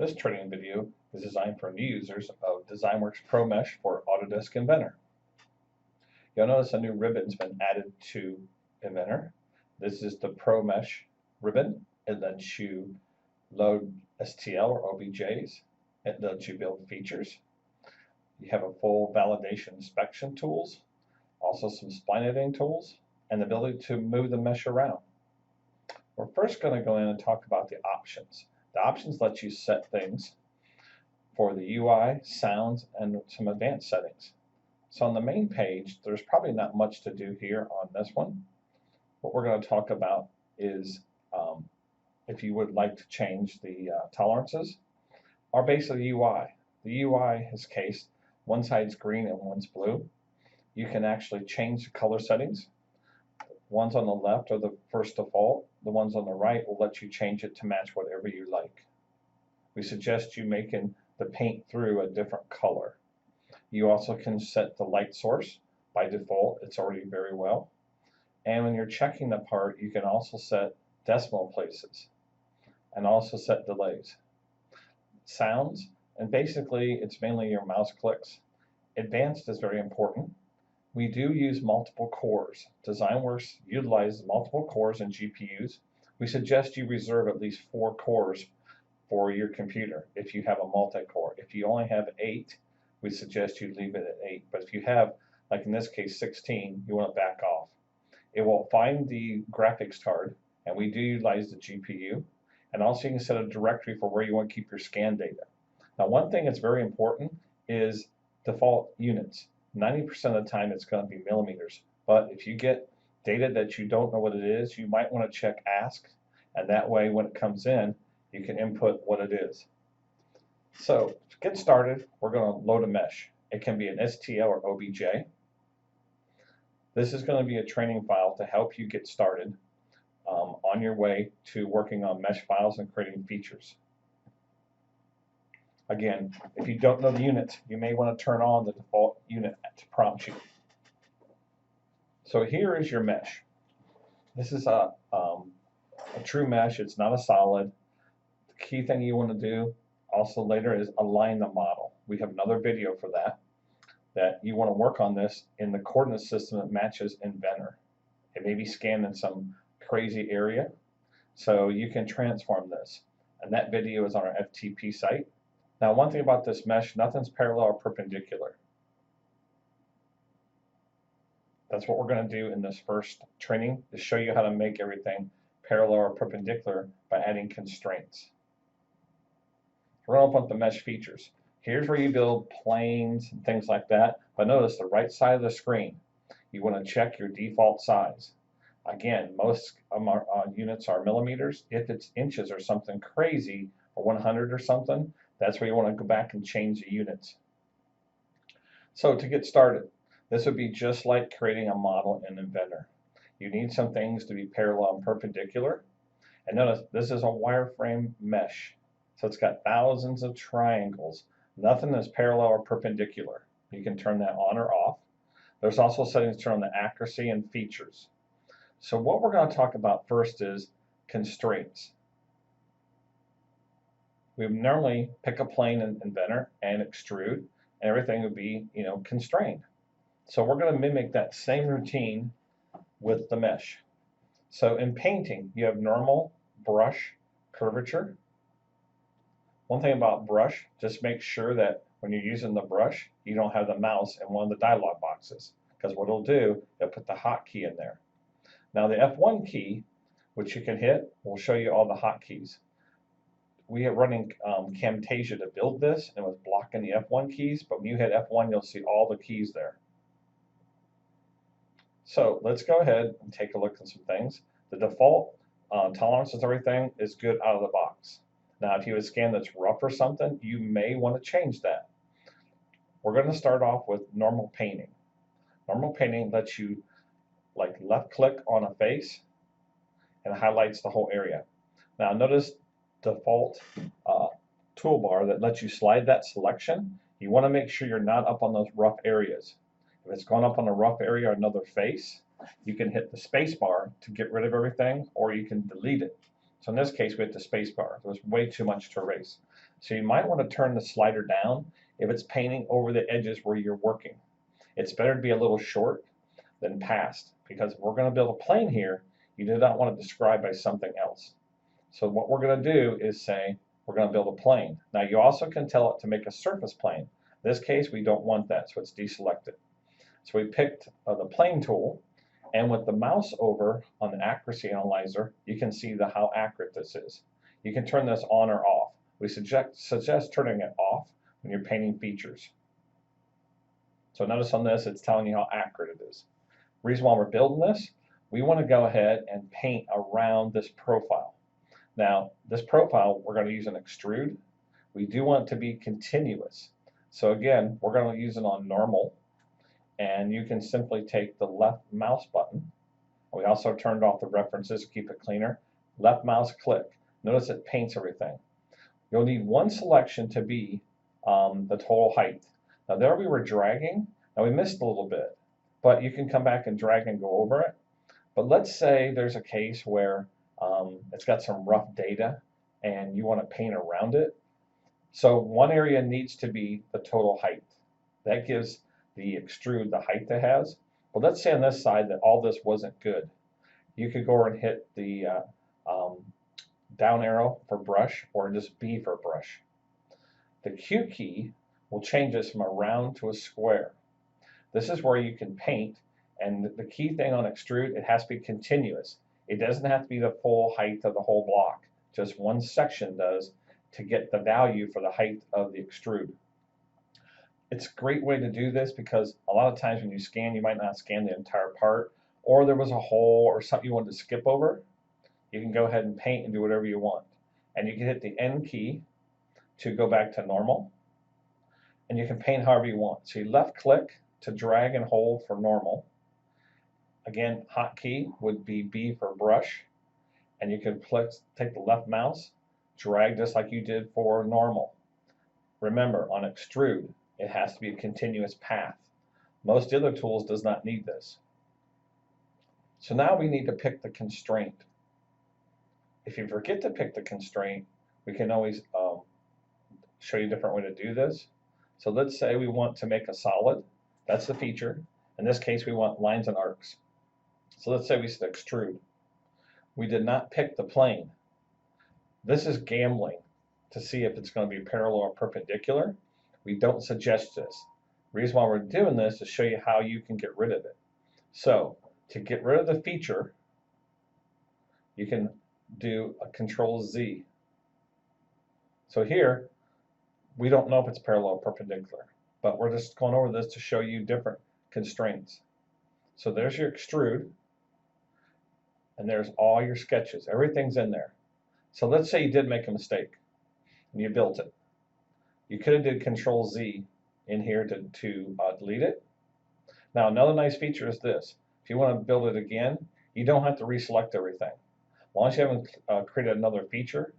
This training video is designed for new users of DezignWorks ProMesh for Autodesk Inventor. You'll notice a new ribbon's been added to Inventor. This is the ProMesh ribbon. It lets you load STL or OBJs. It lets you build features. You have a full validation inspection tools, also some spline editing tools, and the ability to move the mesh around. We're first going to go in and talk about the options. The options let you set things for the UI, sounds, and some advanced settings. So on the main page, there's probably not much to do here on this one. What we're going to talk about is if you would like to change the tolerances, or basically UI. The UI is cased, one side's green and one's blue. You can actually change the color settings. Ones on the left are the first default. The ones on the right will let you change it to match whatever you like. We suggest you making the paint through a different color. You also can set the light source. By default, it's already very well. And when you're checking the part, you can also set decimal places and also set delays. Sounds, and basically it's mainly your mouse clicks. Advanced is very important. We do use multiple cores. DezignWorks utilizes multiple cores and GPUs. We suggest you reserve at least 4 cores for your computer if you have a multi-core. If you only have 8, we suggest you leave it at 8. But if you have, like in this case, 16, you want to back off. It will find the graphics card, and we do utilize the GPU. And also you can set a directory for where you want to keep your scan data. Now, one thing that's very important is default units. 90% of the time it's going to be millimeters, but if you get data that you don't know what it is, you might want to check ask, and that way when it comes in you can input what it is. So to get started, we're going to load a mesh. It can be an STL or OBJ. This is going to be a training file to help you get started on your way to working on mesh files and creating features. Again, if you don't know the unit, you may want to turn on the default unit to prompt you. So here is your mesh. This is a true mesh. It's not a solid. The key thing you want to do also later is align the model. We have another video for that you want to work on this in the coordinate system that matches Inventor. It may be scanned in some crazy area, so you can transform this. And that video is on our FTP site. Now, one thing about this mesh, nothing's parallel or perpendicular. That's what we're going to do in this first training, to show you how to make everything parallel or perpendicular by adding constraints. We're going to open up the mesh features. Here's where you build planes and things like that. But notice the right side of the screen, you want to check your default size. Again, most of our units are millimeters. If it's inches or something crazy, or 100 or something, that's where you want to go back and change the units. So to get started, this would be just like creating a model in Inventor. You need some things to be parallel and perpendicular. And notice this is a wireframe mesh. So it's got thousands of triangles. Nothing is parallel or perpendicular. You can turn that on or off. There's also settings to turn on the accuracy and features. So what we're going to talk about first is constraints. We would normally pick a plane in Inventor and extrude, and everything would be, constrained. So we're going to mimic that same routine with the mesh. So in painting, you have normal, brush, curvature. One thing about brush, just make sure that when you're using the brush, you don't have the mouse in one of the dialog boxes, because what it'll do, it'll put the hotkey in there. Now the F1 key, which you can hit, will show you all the hotkeys. We are running Camtasia to build this, and it was blocking the F1 keys, but when you hit F1, you'll see all the keys there. So let's go ahead and take a look at some things. The default tolerances, everything is good out of the box. Now, if you have a scan that's rough or something, you may want to change that. We're going to start off with normal painting. Normal painting lets you left click on a face and highlights the whole area. Now notice default toolbar that lets you slide that selection. You want to make sure you're not up on those rough areas. If it's gone up on a rough area or another face, you can hit the space bar to get rid of everything, or you can delete it. So in this case, we hit the space bar. There was way too much to erase. So you might want to turn the slider down if it's painting over the edges where you're working. It's better to be a little short than past, because if we're going to build a plane here, you do not want to describe by something else. So what we're going to do is say we're going to build a plane. Now you also can tell it to make a surface plane. In this case, we don't want that, so it's deselected. So we picked the plane tool, and with the mouse over on the accuracy analyzer, you can see how accurate this is. You can turn this on or off. We suggest turning it off when you're painting features. So notice on this, it's telling you how accurate it is. Reason why we're building this, we want to go ahead and paint around this profile. Now, this profile, we're going to use an extrude. We do want it to be continuous. So again, we're going to use it on normal, and you can simply take the left mouse button. We also turned off the references to keep it cleaner. Left mouse click. Notice it paints everything. You'll need one selection to be the total height. Now there we were dragging. Now we missed a little bit, but you can come back and drag and go over it. But let's say there's a case where it's got some rough data and you want to paint around it. So one area needs to be the total height. That gives the extrude the height it has. But let's say on this side that all this wasn't good. You could go over and hit the down arrow for brush, or just B for brush. The Q key will change this from a round to a square. This is where you can paint, and the key thing on extrude, it has to be continuous. It doesn't have to be the full height of the whole block. Just one section does to get the value for the height of the extrude. It's a great way to do this because a lot of times when you scan, you might not scan the entire part, or there was a hole or something you wanted to skip over. You can go ahead and paint and do whatever you want. And you can hit the N key to go back to normal. And you can paint however you want. So you left click to drag and hold for normal. Again, hotkey would be B for brush. And you can take the left mouse, drag just like you did for normal. Remember, on extrude, it has to be a continuous path. Most other tools does not need this. So now we need to pick the constraint. If you forget to pick the constraint, we can always show you a different way to do this. So let's say we want to make a solid. That's the feature. In this case, we want lines and arcs. So let's say we said extrude. We did not pick the plane. This is gambling to see if it's going to be parallel or perpendicular. We don't suggest this. The reason why we're doing this is to show you how you can get rid of it. So to get rid of the feature, you can do a Control Z. So here, we don't know if it's parallel or perpendicular, but we're just going over this to show you different constraints. So there's your extrude, and there's all your sketches. Everything's in there. So let's say you did make a mistake, and you built it. You could have did Control Z in here to delete it. Now another nice feature is this. If you want to build it again, you don't have to reselect everything. As long as you haven't created another feature,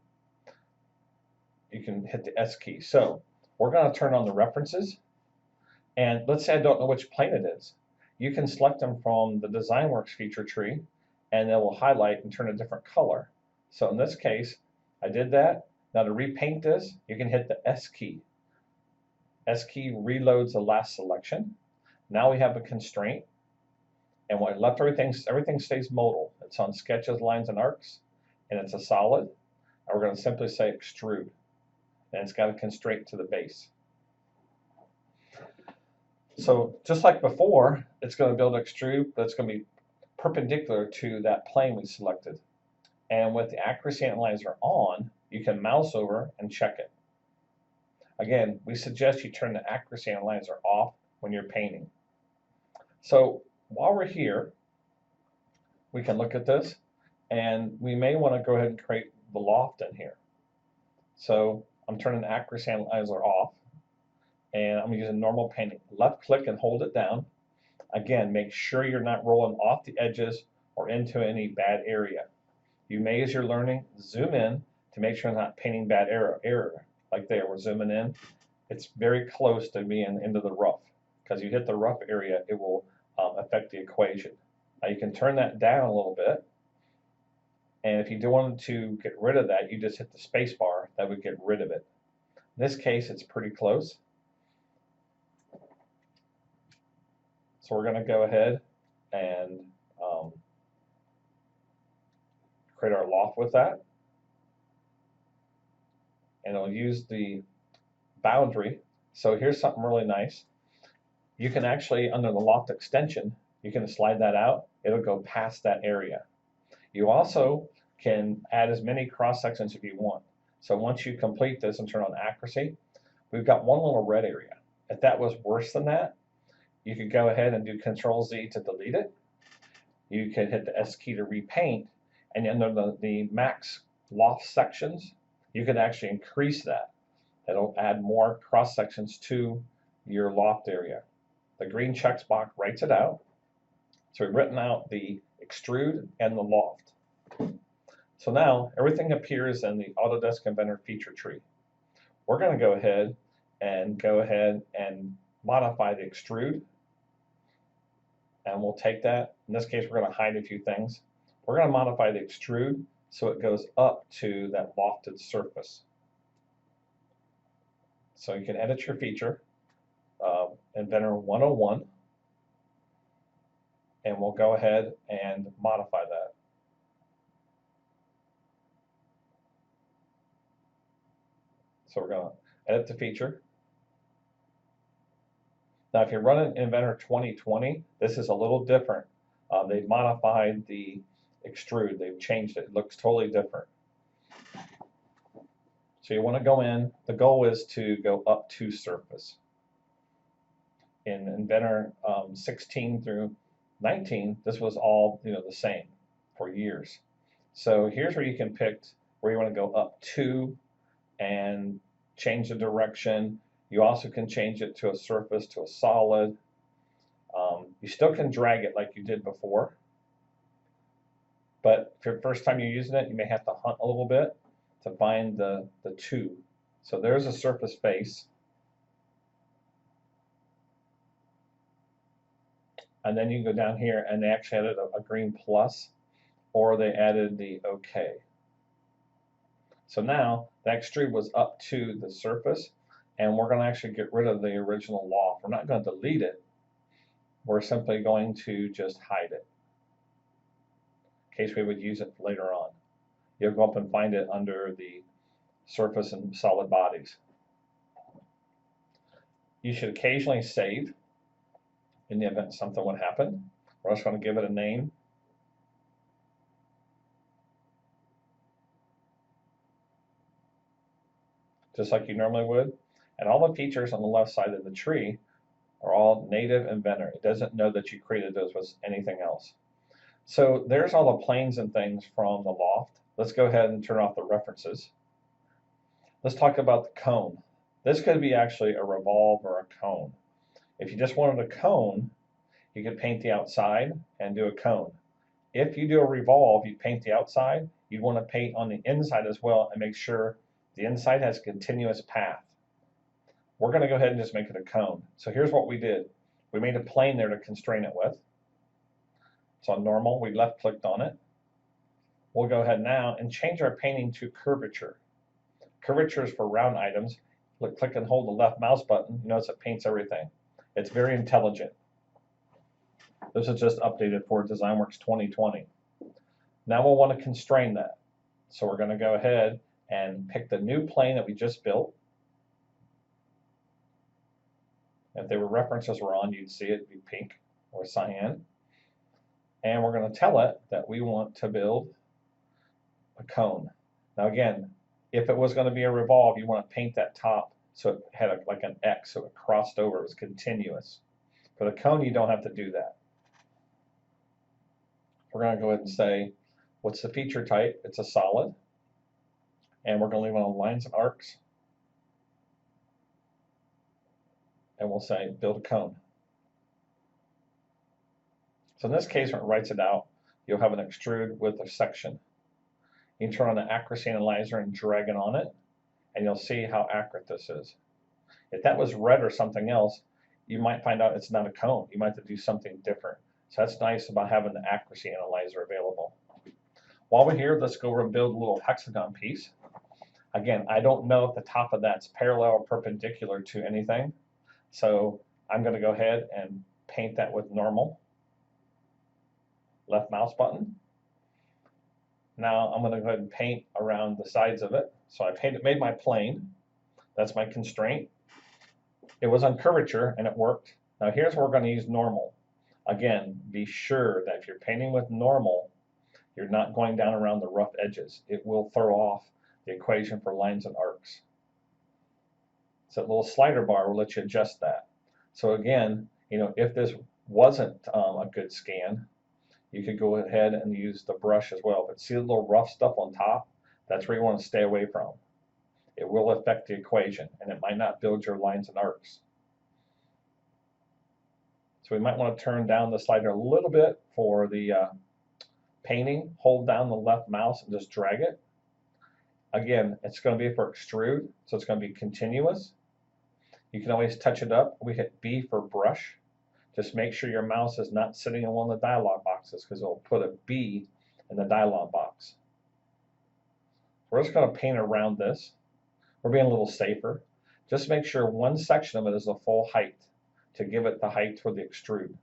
you can hit the S key. So we're going to turn on the references, and let's say I don't know which plane it is. You can select them from the DezignWorks feature tree, and it will highlight and turn a different color. So in this case, I did that. Now to repaint this, you can hit the S key. S key reloads the last selection. Now we have a constraint. And when I left everything stays modal. It's on sketches, lines, and arcs, and it's a solid. And we're going to simply say extrude. And it's got a constraint to the base. So just like before, it's going to build extrude, but it's going to be perpendicular to that plane we selected. And with the accuracy analyzer on, you can mouse over and check it. Again, we suggest you turn the accuracy analyzer off when you're painting. So while we're here, we can look at this, and we may want to go ahead and create the loft in here. So I'm turning the accuracy analyzer off, and I'm using normal painting. Left click and hold it down. Again, make sure you're not rolling off the edges or into any bad area. You may, as you're learning, zoom in to make sure I'm not painting bad error. Like there, we're zooming in. It's very close to being into the rough, because you hit the rough area, it will affect the equation. Now you can turn that down a little bit, And if you wanted to get rid of that, you just hit the space bar. That would get rid of it. In this case, it's pretty close. So we're going to go ahead and create our loft with that. And it'll use the boundary. So here's something really nice. You can actually, under the loft extension, you can slide that out. It'll go past that area. You also can add as many cross sections if you want. So once you complete this and turn on accuracy, we've got one little red area. If that was worse than that, you could go ahead and do Control-Z to delete it. You could hit the S key to repaint, and under the max loft sections, you can actually increase that. It'll add more cross sections to your loft area. The green check box writes it out. So we've written out the extrude and the loft. So now everything appears in the Autodesk Inventor feature tree. We're going to go ahead and modify the extrude. And we'll take that. In this case, we're going to hide a few things. We're going to modify the extrude so it goes up to that lofted surface. So you can edit your feature, Inventor 101, and we'll go ahead and modify that. So we're going to edit the feature. Now, if you're running Inventor 2020, this is a little different. They've modified the extrude. They've changed it. It looks totally different. So you want to go in. The goal is to go up to surface. In Inventor 16 through 19, this was all the same for years. So here's where you can pick where you want to go up to and change the direction. You also can change it to a surface, to a solid. You still can drag it like you did before. But if your first time you're using it, you may have to hunt a little bit to find the two. So there's a surface face. And then you can go down here, and they actually added a green plus, or they added the OK. So now the extrude was up to the surface, and we're going to actually get rid of the original loft. We're not going to delete it. We're simply going to just hide it in case we would use it later on. You'll go up and find it under the surface and solid bodies. You should occasionally save in the event something would happen. We're just going to give it a name. Just like you normally would. And all the features on the left side of the tree are all native Inventor. It doesn't know that you created those with anything else. So there's all the planes and things from the loft. Let's go ahead and turn off the references. Let's talk about the cone. This could be actually a revolve or a cone. If you just wanted a cone, you could paint the outside and do a cone. If you do a revolve, you paint the outside, you'd want to paint on the inside as well and make sure the inside has a continuous path. We're going to go ahead and just make it a cone. So here's what we did. We made a plane there to constrain it with. It's on normal. We left clicked on it. We'll go ahead now and change our painting to curvature. Curvature is for round items. Click and hold the left mouse button. You notice it paints everything. It's very intelligent. This is just updated for DezignWorks 2020. Now we'll want to constrain that. So we're going to go ahead and pick the new plane that we just built. If there were references were on, you'd see it be pink or cyan. And we're going to tell it that we want to build a cone. Now again, if it was going to be a revolve, you want to paint that top so it had like an X, so it crossed over, it was continuous. For the cone, you don't have to do that. We're going to go ahead and say, what's the feature type? It's a solid. And we're going to leave it on lines and arcs. And we'll say, build a cone. So in this case, when it writes it out, you'll have an extrude with a section. You can turn on the accuracy analyzer and drag it on it, and you'll see how accurate this is. If that was red or something else, you might find out it's not a cone. You might have to do something different. So that's nice about having the accuracy analyzer available. While we're here, let's go over and build a little hexagon piece. Again, I don't know if the top of that's parallel or perpendicular to anything, so I'm going to go ahead and paint that with normal. Left mouse button. Now I'm going to go ahead and paint around the sides of it. So I made my plane. That's my constraint. It was on curvature and it worked. Now here's where we're going to use normal. Again, be sure that if you're painting with normal, you're not going down around the rough edges. It will throw off the equation for lines and arcs. So that little slider bar will let you adjust that. So again, if this wasn't a good scan, you could go ahead and use the brush as well. But see the little rough stuff on top? That's where you want to stay away from. It will affect the equation, and it might not build your lines and arcs. So we might want to turn down the slider a little bit for the painting. Hold down the left mouse and just drag it. Again, it's going to be for extrude, so it's going to be continuous. You can always touch it up. We hit B for brush. Just make sure your mouse is not sitting in one of the dialog boxes, because it will put a B in the dialog box. We're just going to paint around this. We're being a little safer. Just make sure one section of it is the full height to give it the height for the extrude.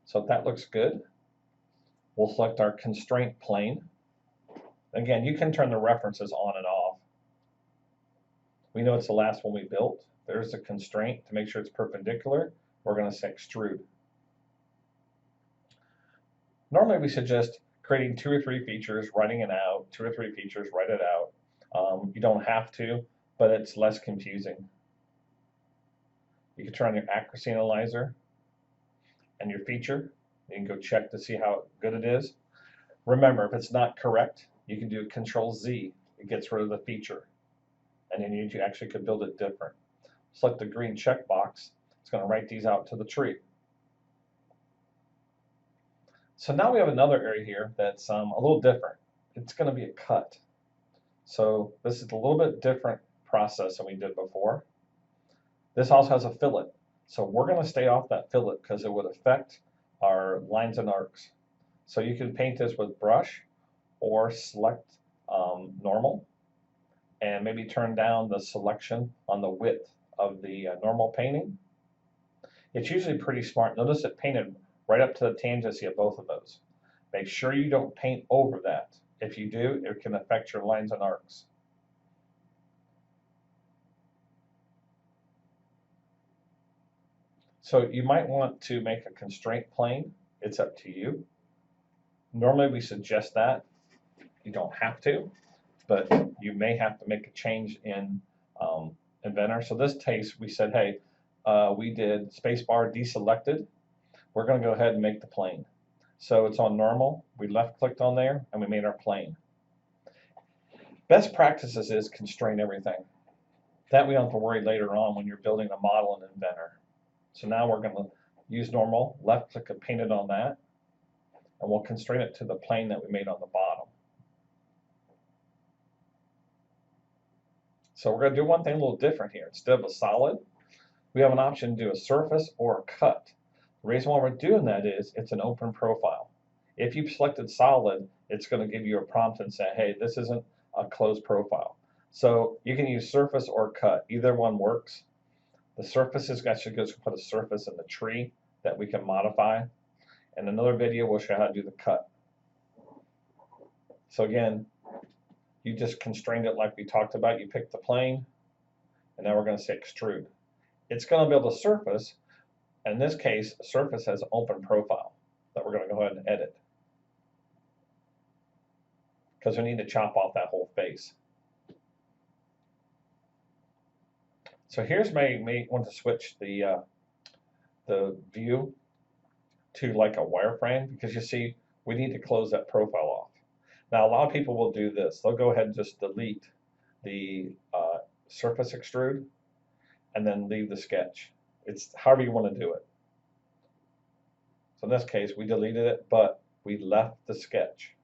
So if that looks good, we'll select our constraint plane. Again, you can turn the references on and off. We know it's the last one we built. There's the constraint to make sure it's perpendicular. We're going to say extrude. Normally we suggest creating 2 or 3 features, writing it out, 2 or 3 features, write it out. You don't have to, but it's less confusing. You can turn on your accuracy analyzer and your feature. You can go check to see how good it is. Remember, if it's not correct, you can do Control-Z. It gets rid of the feature. And then you actually could build it different. Select the green checkbox. It's going to write these out to the tree. So now we have another area here that's a little different. It's going to be a cut. So this is a little bit different process than we did before. This also has a fillet. So we're going to stay off that fillet because it would affect our lines and arcs. So you can paint this with brush or select normal and maybe turn down the selection on the width of the normal painting. It's usually pretty smart. Notice it painted right up to the tangency of both of those. Make sure you don't paint over that. If you do, it can affect your lines and arcs. So you might want to make a constraint plane. It's up to you. Normally we suggest that. You don't have to, but you may have to make a change in Inventor. So this case, we said, hey, we did spacebar deselected. We're going to go ahead and make the plane. So it's on normal. We left-clicked on there, and we made our plane. Best practices is constrain everything. That we don't have to worry later on when you're building a model in Inventor. So now we're going to use normal, left-click and paint it on that, and we'll constrain it to the plane that we made on the bottom. So we're going to do one thing a little different here. Instead of a solid, we have an option to do a surface or a cut. The reason why we're doing that is it's an open profile. If you've selected solid, it's going to give you a prompt and say, hey, this isn't a closed profile. So you can use surface or cut. Either one works. The surface is actually going to put a surface in the tree that we can modify. In another video, we'll show how to do the cut. So again, you just constrained it like we talked about. You picked the plane, and now we're going to say extrude. It's going to build a surface. In this case, a surface has an open profile that we're going to go ahead and edit, because we need to chop off that whole face. So here's may want to switch the view to like a wireframe, because you see we need to close that profile off. Now a lot of people will do this. They'll go ahead and just delete the surface extrude and then leave the sketch. It's however you want to do it. So in this case, we deleted it, but we left the sketch.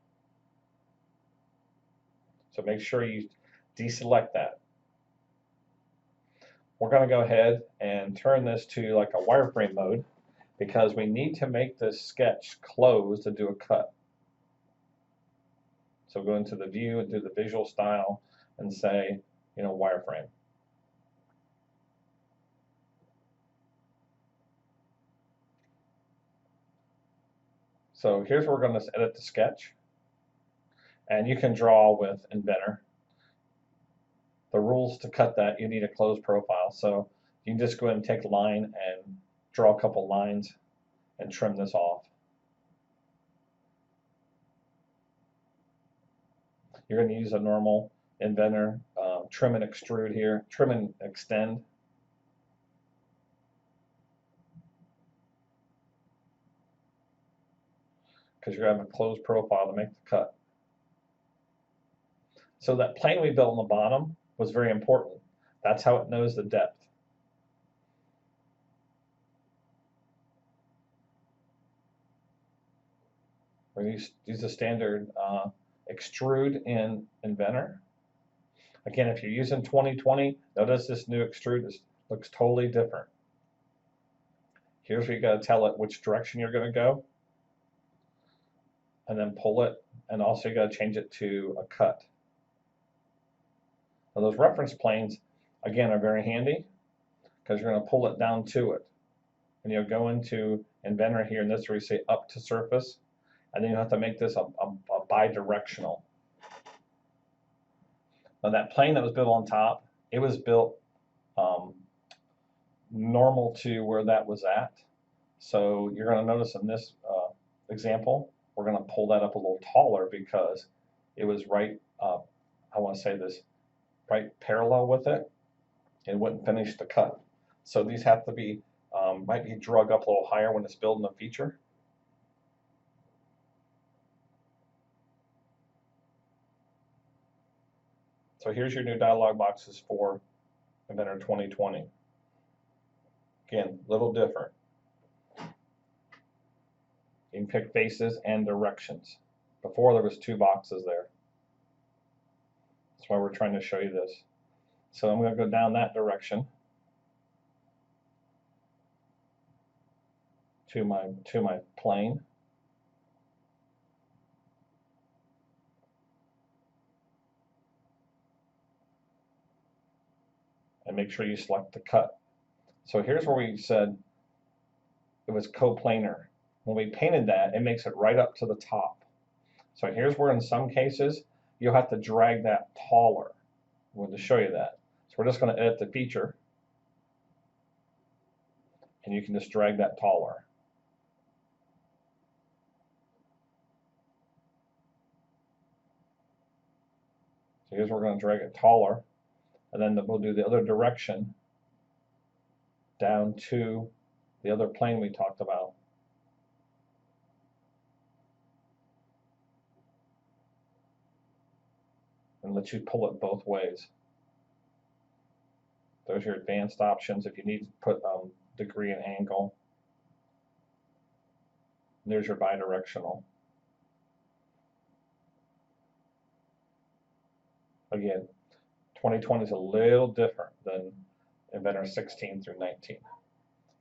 So make sure you deselect that. We're going to go ahead and turn this to like a wireframe mode, because we need to make this sketch close to do a cut. So go into the view and do the visual style and say, wireframe. So here's where we're going to edit the sketch. And you can draw with Inventor. The rules to cut that, you need a closed profile. So you can just go ahead and take a line and draw a couple lines and trim this off. You're going to use a normal Inventor trim and extrude here, trim and extend. Because you're going to have a closed profile to make the cut. So that plane we built on the bottom was very important. That's how it knows the depth. We're going to use the standard extrude in Inventor. Again, if you're using 2020, notice this new extrude looks totally different. Here's where you got to tell it which direction you're going to go, and then pull it, and also you got to change it to a cut. Now those reference planes, again, are very handy because you're going to pull it down to it, and you'll go into Inventor here, and this is where you say up to surface, and then you have to make this a bi-directional. Now that plane that was built on top, it was built normal to where that was at. So you're going to notice in this example, we're going to pull that up a little taller because it was right, I want to say this, right parallel with it. It wouldn't finish the cut. So these have to be, might be drug up a little higher when it's building a feature. So here's your new dialog boxes for Inventor 2020. Again, a little different. You can pick faces and directions. Before there was 2 boxes there. That's why we're trying to show you this. So I'm going to go down that direction to my plane. And make sure you select the cut. So here's where we said it was coplanar. When we painted that, it makes it right up to the top. So here's where in some cases you'll have to drag that taller. I'm going to show you that. So we're just going to edit the feature, and you can just drag that taller. So here's where we're going to drag it taller, and then we'll do the other direction down to the other plane we talked about. And let you pull it both ways. Those are your advanced options if you need to put degree and angle. And there's your bidirectional. Again, 2020 is a little different than Inventor 16 through 19.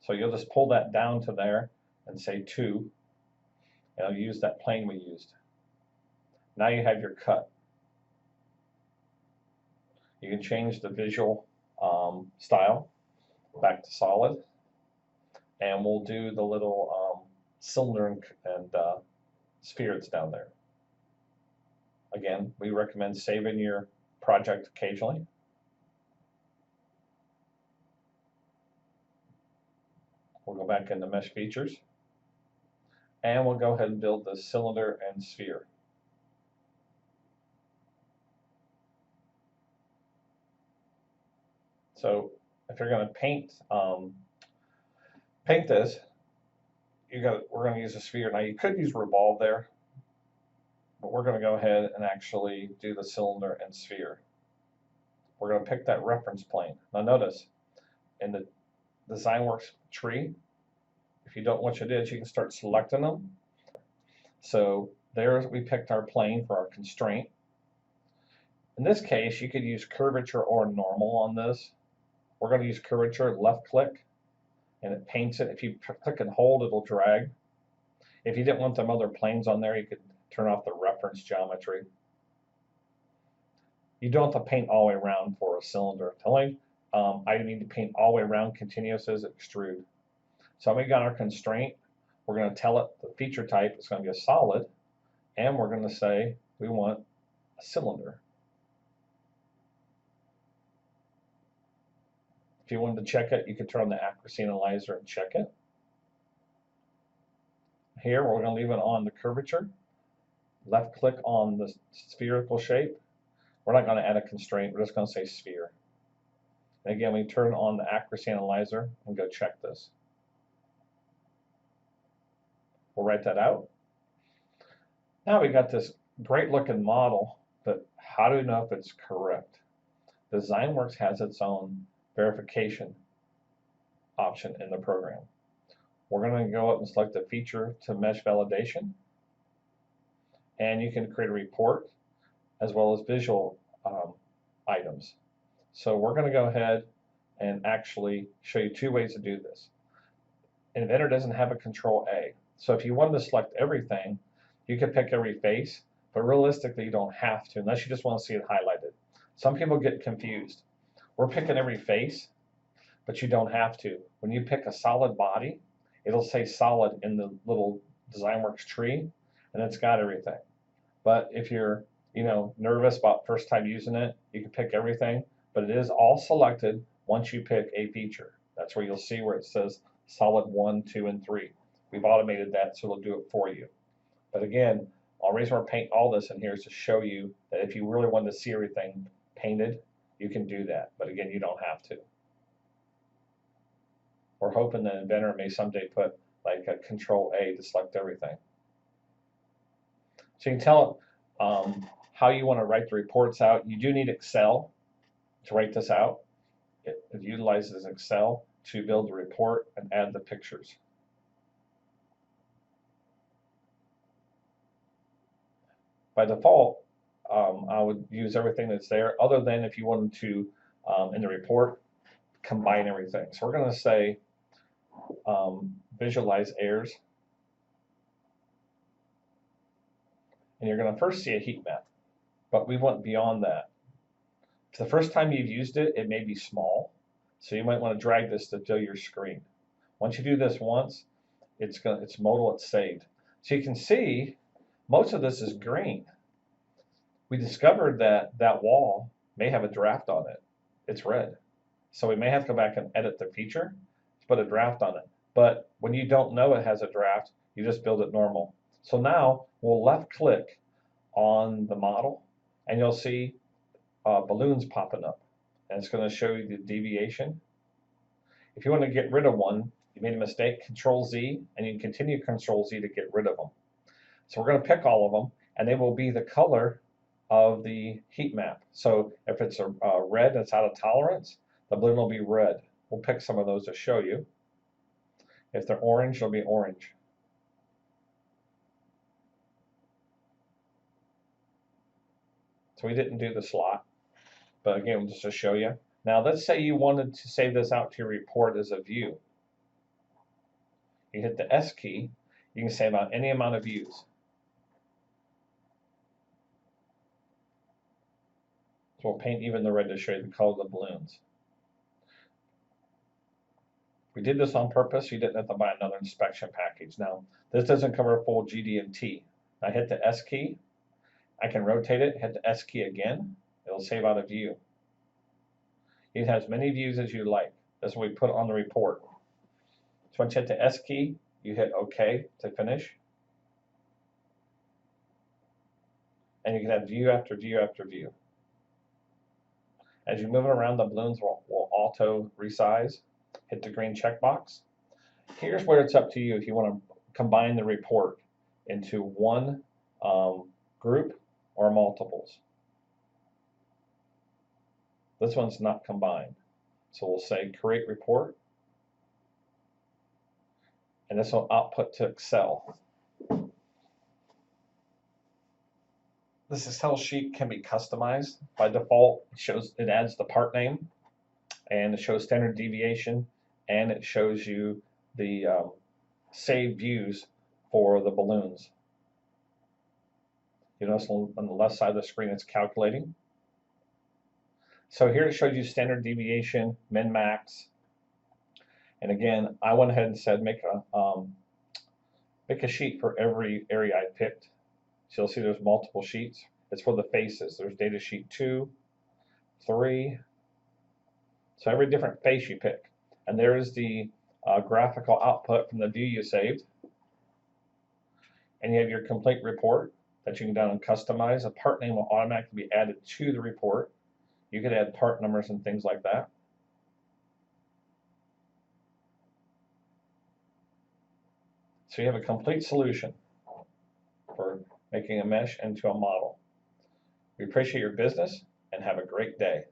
So you'll just pull that down to there and say 2, and I'll use that plane we used. Now you have your cut. You can change the visual style back to solid, and we'll do the little cylinder and sphere that's down there. Again, we recommend saving your project occasionally. We'll go back into mesh features, and we'll go ahead and build the cylinder and sphere. So if you're going to paint this, we're going to use a sphere. Now you could use revolve there, but we're going to go ahead and actually do the cylinder and sphere. We're going to pick that reference plane. Now notice, in the DezignWorks tree, if you don't know what it is, you can start selecting them. So there we picked our plane for our constraint. In this case, you could use curvature or normal on this. We're going to use curvature, left click, and it paints it. If you click and hold, it'll drag. If you didn't want them other planes on there, you could turn off the reference geometry. You don't have to paint all the way around for a cylinder. Tell me, I need to paint all the way around continuous as extrude. So we got our constraint. We're going to tell it the feature type is going to be a solid, and we're going to say we want a cylinder. If you wanted to check it, you could turn on the accuracy analyzer and check it. Here, we're going to leave it on the curvature. Left click on the spherical shape. We're not going to add a constraint. We're just going to say sphere. And again, we turn on the accuracy analyzer and go check this. We'll write that out. Now we got this great looking model, but how do we know if it's correct? DezignWorks has its own verification option in the program. We're going to go up and select the feature to mesh validation, and you can create a report as well as visual items. So we're going to go ahead and actually show you two ways to do this. Inventor doesn't have a control A. So if you wanted to select everything, you could pick every face, but realistically you don't have to unless you just want to see it highlighted. Some people get confused. We're picking every face, but you don't have to. When you pick a solid body, it'll say solid in the little DezignWorks tree, and it's got everything. But if you're nervous about first time using it, you can pick everything, but it is all selected once you pick a feature. That's where you'll see where it says solid 1, 2, and 3. We've automated that, so it'll do it for you. But again, the reason we're painting all this in here is to show you that if you really want to see everything painted, you can do that. But again, you don't have to. We're hoping that Inventor may someday put like a control A to select everything. So you can tell it how you want to write the reports out. You do need Excel to write this out. It utilizes Excel to build the report and add the pictures. By default, I would use everything that's there, other than if you wanted to, in the report, combine everything. So we're going to say visualize errors. And you're going to first see a heat map, but we went beyond that. If the first time you've used it, it may be small, so you might want to drag this to fill your screen. Once you do this once, it's modal, it's saved. So you can see most of this is green. We discovered that that wall may have a draft on it. It's red. So we may have to go back and edit the feature to put a draft on it. But when you don't know it has a draft, you just build it normal. So now we'll left click on the model and you'll see balloons popping up. And it's going to show you the deviation. If you want to get rid of one, you made a mistake, Control Z, and you can continue Control Z to get rid of them. So we're going to pick all of them, and they will be the color of the heat map. So if it's a red that's out of tolerance, the balloon will be red. We'll pick some of those to show you. If they're orange, they'll be orange. So we didn't do the slot, but again, just to show you. Now let's say you wanted to save this out to your report as a view. You hit the S key, you can save out any amount of views. So we'll paint even the red to show you the color of the balloons. We did this on purpose, you didn't have to buy another inspection package. Now, this doesn't cover full GD&T. I hit the S key, I can rotate it, hit the S key again, it'll save out a view. You can have as many views as you like. That's what we put on the report. So once you hit the S key, you hit OK to finish. And you can have view after view after view. As you move it around, the balloons will auto resize. Hit the green checkbox. Here's where it's up to you if you want to combine the report into one group or multiples. This one's not combined. So we'll say create report. And this will output to Excel. This Excel sheet can be customized. By default, it adds the part name, and it shows standard deviation, and it shows you the saved views for the balloons. You notice on the left side of the screen it's calculating. So here it shows you standard deviation, min, max. And again, I went ahead and said make a sheet for every area I picked. So you'll see there's multiple sheets. It's for the faces. There's data sheet 2, 3. So every different face you pick. And there is the graphical output from the view you saved. And you have your complete report that you can down and customize. A part name will automatically be added to the report. You could add part numbers and things like that. So you have a complete solution for making a mesh into a model. We appreciate your business and have a great day.